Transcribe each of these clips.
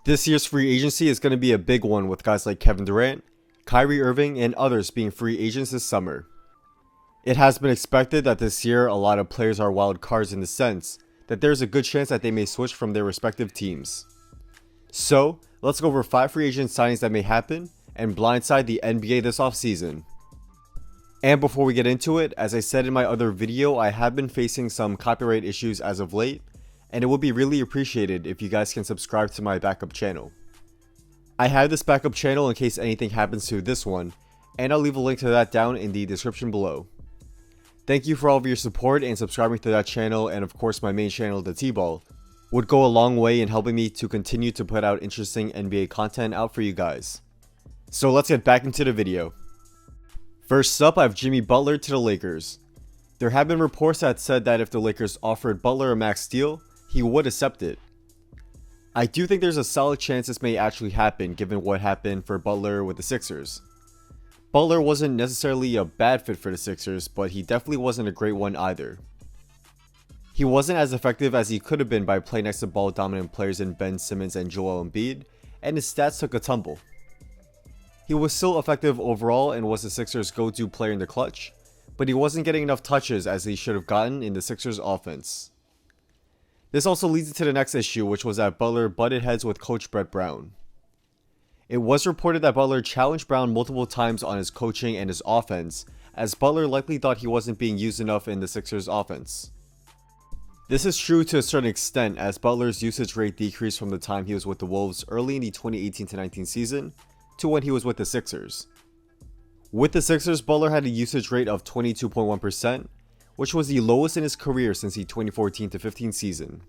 This year's free agency is going to be a big one with guys like Kevin Durant, Kyrie Irving, and others being free agents this summer. It has been expected that this year a lot of players are wild cards in the sense that there's a good chance that they may switch from their respective teams. So, let's go over 5 free agent signings that may happen and blindside the NBA this offseason. And before we get into it, as I said in my other video, I have been facing some copyright issues as of late, and it would be really appreciated if you guys can subscribe to my backup channel. I have this backup channel in case anything happens to this one, and I'll leave a link to that down in the description below. Thank you for all of your support and subscribing to that channel, and of course my main channel, THETBALL, would go a long way in helping me to continue to put out interesting NBA content out for you guys. So let's get back into the video. First up, I have Jimmy Butler to the Lakers. There have been reports that said that if the Lakers offered Butler a max deal, he would accept it. I do think there's a solid chance this may actually happen given what happened for Butler with the Sixers. Butler wasn't necessarily a bad fit for the Sixers, but he definitely wasn't a great one either. He wasn't as effective as he could have been by playing next to ball dominant players in Ben Simmons and Joel Embiid, and his stats took a tumble. He was still effective overall and was the Sixers' go-to player in the clutch, but he wasn't getting enough touches as he should have gotten in the Sixers' offense. This also leads to the next issue, which was that Butler butted heads with coach Brett Brown. It was reported that Butler challenged Brown multiple times on his coaching and his offense, as Butler likely thought he wasn't being used enough in the Sixers' offense. This is true to a certain extent, as Butler's usage rate decreased from the time he was with the Wolves early in the 2018-19 season to when he was with the Sixers. With the Sixers, Butler had a usage rate of 22.1%, which was the lowest in his career since the 2014-15 season.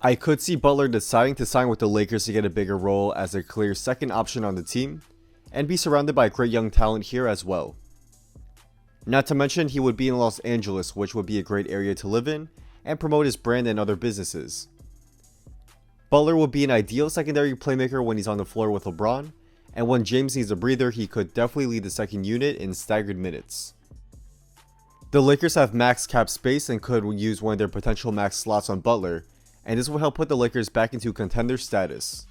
I could see Butler deciding to sign with the Lakers to get a bigger role as a clear second option on the team, and be surrounded by great young talent here as well. Not to mention, he would be in Los Angeles, which would be a great area to live in, and promote his brand and other businesses. Butler would be an ideal secondary playmaker when he's on the floor with LeBron, and when James needs a breather, he could definitely lead the second unit in staggered minutes. The Lakers have max cap space and could use one of their potential max slots on Butler, and this will help put the Lakers back into contender status.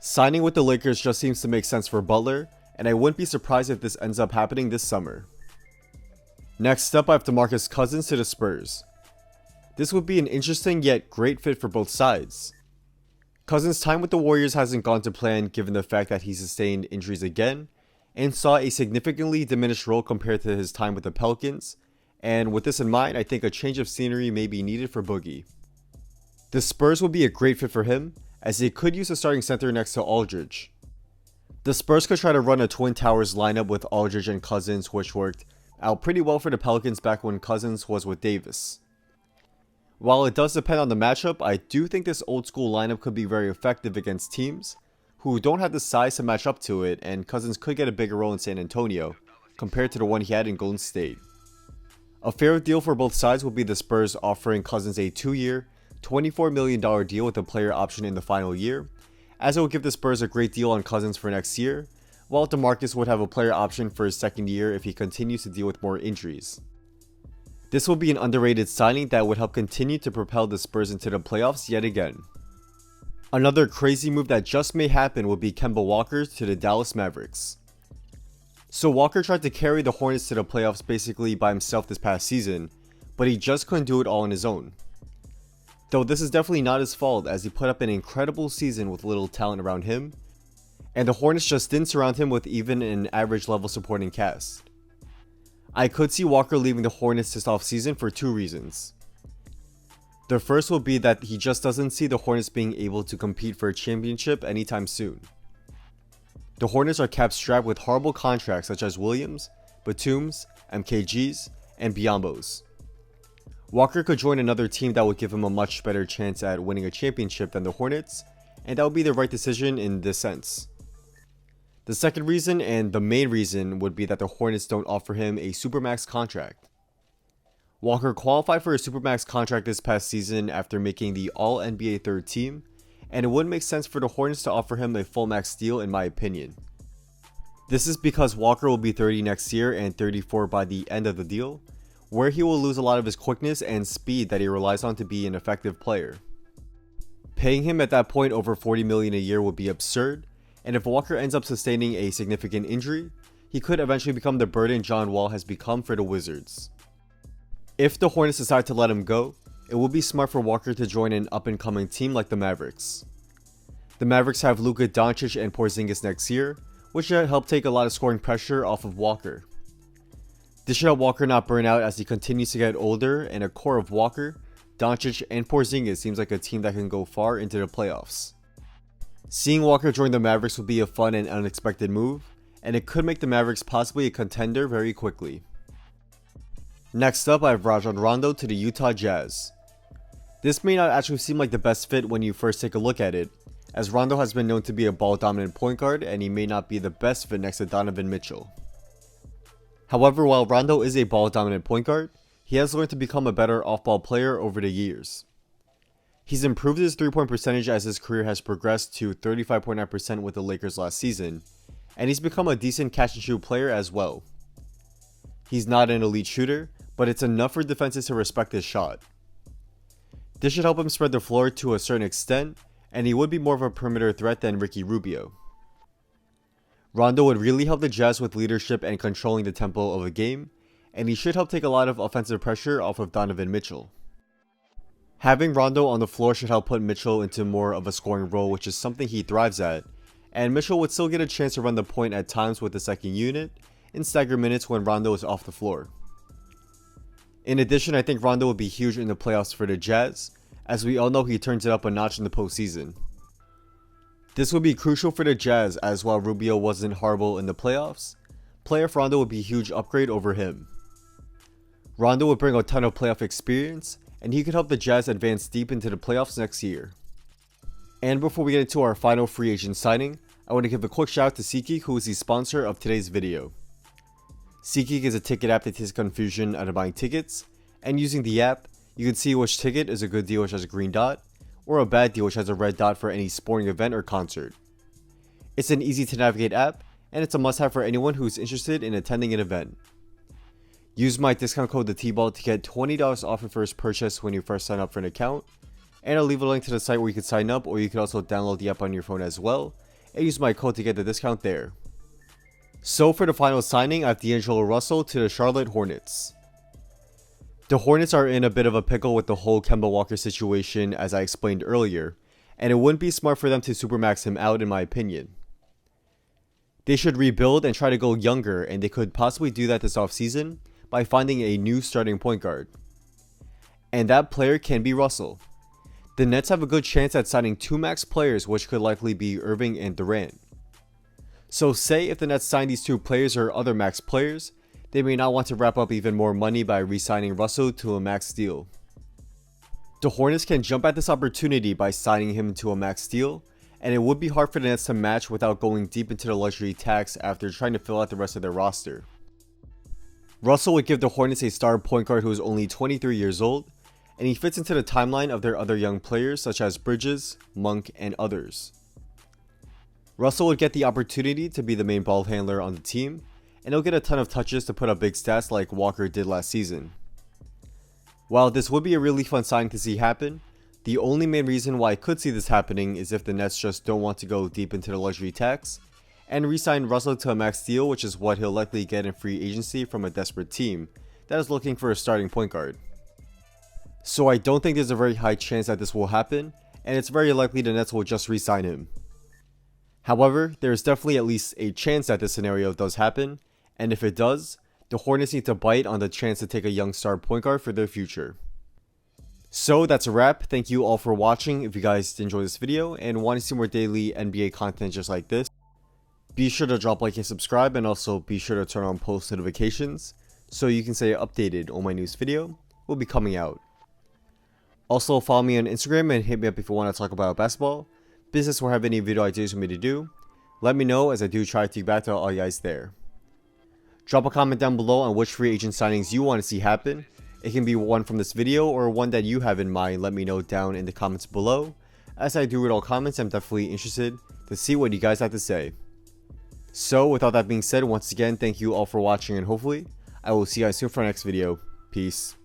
Signing with the Lakers just seems to make sense for Butler, and I wouldn't be surprised if this ends up happening this summer. Next up, I have DeMarcus Cousins to the Spurs. This would be an interesting yet great fit for both sides. Cousins' time with the Warriors hasn't gone to plan given the fact that he sustained injuries again, and saw a significantly diminished role compared to his time with the Pelicans, and with this in mind, I think a change of scenery may be needed for Boogie. The Spurs would be a great fit for him, as they could use a starting center next to Aldridge. The Spurs could try to run a Twin Towers lineup with Aldridge and Cousins, which worked out pretty well for the Pelicans back when Cousins was with Davis. While it does depend on the matchup, I do think this old school lineup could be very effective against teams who don't have the size to match up to it, and Cousins could get a bigger role in San Antonio compared to the one he had in Golden State. A fair deal for both sides would be the Spurs offering Cousins a 2-year, $24 million deal with a player option in the final year, as it would give the Spurs a great deal on Cousins for next year, while DeMarcus would have a player option for his second year if he continues to deal with more injuries. This will be an underrated signing that would help continue to propel the Spurs into the playoffs yet again. Another crazy move that just may happen would be Kemba Walker to the Dallas Mavericks. So Walker tried to carry the Hornets to the playoffs basically by himself this past season, but he just couldn't do it all on his own. Though this is definitely not his fault, as he put up an incredible season with little talent around him, and the Hornets just didn't surround him with even an average level supporting cast. I could see Walker leaving the Hornets this offseason for 2 reasons. The first will be that he just doesn't see the Hornets being able to compete for a championship anytime soon. The Hornets are cap strapped with horrible contracts such as Williams, Batum's, MKG's, and Biyombo's. Walker could join another team that would give him a much better chance at winning a championship than the Hornets, and that would be the right decision in this sense. The second reason, and the main reason, would be that the Hornets don't offer him a Supermax contract. Walker qualified for a Supermax contract this past season after making the All-NBA third team, and it wouldn't make sense for the Hornets to offer him a full max deal in my opinion. This is because Walker will be 30 next year and 34 by the end of the deal, where he will lose a lot of his quickness and speed that he relies on to be an effective player. Paying him at that point over $40 million a year would be absurd, and if Walker ends up sustaining a significant injury, he could eventually become the burden John Wall has become for the Wizards. If the Hornets decide to let him go, it would be smart for Walker to join an up-and-coming team like the Mavericks. The Mavericks have Luka Doncic and Porzingis next year, which should help take a lot of scoring pressure off of Walker. This should help Walker not burn out as he continues to get older, and a core of Walker, Doncic, and Porzingis seems like a team that can go far into the playoffs. Seeing Walker join the Mavericks would be a fun and unexpected move, and it could make the Mavericks possibly a contender very quickly. Next up, I have Rajon Rondo to the Utah Jazz. This may not actually seem like the best fit when you first take a look at it, as Rondo has been known to be a ball-dominant point guard and he may not be the best fit next to Donovan Mitchell. However, while Rondo is a ball-dominant point guard, he has learned to become a better off-ball player over the years. He's improved his 3-point percentage as his career has progressed to 35.9% with the Lakers last season, and he's become a decent catch-and-shoot player as well. He's not an elite shooter, but it's enough for defenses to respect his shot. This should help him spread the floor to a certain extent, and he would be more of a perimeter threat than Ricky Rubio. Rondo would really help the Jazz with leadership and controlling the tempo of a game, and he should help take a lot of offensive pressure off of Donovan Mitchell. Having Rondo on the floor should help put Mitchell into more of a scoring role, which is something he thrives at, and Mitchell would still get a chance to run the point at times with the second unit in staggered minutes when Rondo is off the floor. In addition, I think Rondo would be huge in the playoffs for the Jazz, as we all know he turns it up a notch in the postseason. This would be crucial for the Jazz, as while Rubio wasn't horrible in the playoffs, playoff Rondo would be a huge upgrade over him. Rondo would bring a ton of playoff experience, and he could help the Jazz advance deep into the playoffs next year. And before we get into our final free agent signing, I want to give a quick shout out to SeatGeek, who is the sponsor of today's video. SeatGeek is a ticket app that takes confusion out of buying tickets, and using the app, you can see which ticket is a good deal which has a green dot, or a bad deal which has a red dot for any sporting event or concert. It's an easy to navigate app, and it's a must-have for anyone who is interested in attending an event. Use my discount code THETBALL to get $20 off your first purchase when you first sign up for an account, and I'll leave a link to the site where you can sign up, or you can also download the app on your phone as well, and use my code to get the discount there. So for the final signing, I have D'Angelo Russell to the Charlotte Hornets. The Hornets are in a bit of a pickle with the whole Kemba Walker situation, as I explained earlier, and it wouldn't be smart for them to supermax him out in my opinion. They should rebuild and try to go younger, and they could possibly do that this offseason by finding a new starting point guard. And that player can be Russell. The Nets have a good chance at signing 2 max players, which could likely be Irving and Durant. So say if the Nets sign these 2 players or other max players, they may not want to wrap up even more money by re-signing Russell to a max deal. The Hornets can jump at this opportunity by signing him to a max deal, and it would be hard for the Nets to match without going deep into the luxury tax after trying to fill out the rest of their roster. Russell would give the Hornets a star point guard who is only 23 years old, and he fits into the timeline of their other young players such as Bridges, Monk, and others. Russell would get the opportunity to be the main ball handler on the team, and he'll get a ton of touches to put up big stats like Walker did last season. While this would be a really fun signing to see happen, the only main reason why I could see this happening is if the Nets just don't want to go deep into the luxury tax, and re-sign Russell to a max deal, which is what he'll likely get in free agency from a desperate team that is looking for a starting point guard. So I don't think there's a very high chance that this will happen, and it's very likely the Nets will just re-sign him. However, there is definitely at least a chance that this scenario does happen, and if it does, the Hornets need to bite on the chance to take a young star point guard for their future. So that's a wrap. Thank you all for watching. If you guys enjoyed this video and want to see more daily NBA content just like this, be sure to drop a like and subscribe, and also be sure to turn on post notifications so you can stay updated on my newest video will be coming out. Also follow me on Instagram and hit me up if you want to talk about basketball, business, or have any video ideas for me to do. Let me know, as I do try to get back to all you guys there. Drop a comment down below on which free agent signings you want to see happen. It can be one from this video or one that you have in mind. Let me know down in the comments below. As I do read all comments, I'm definitely interested to see what you guys have to say. So with all that being said, once again, thank you all for watching, and hopefully I will see you guys soon for our next video. Peace.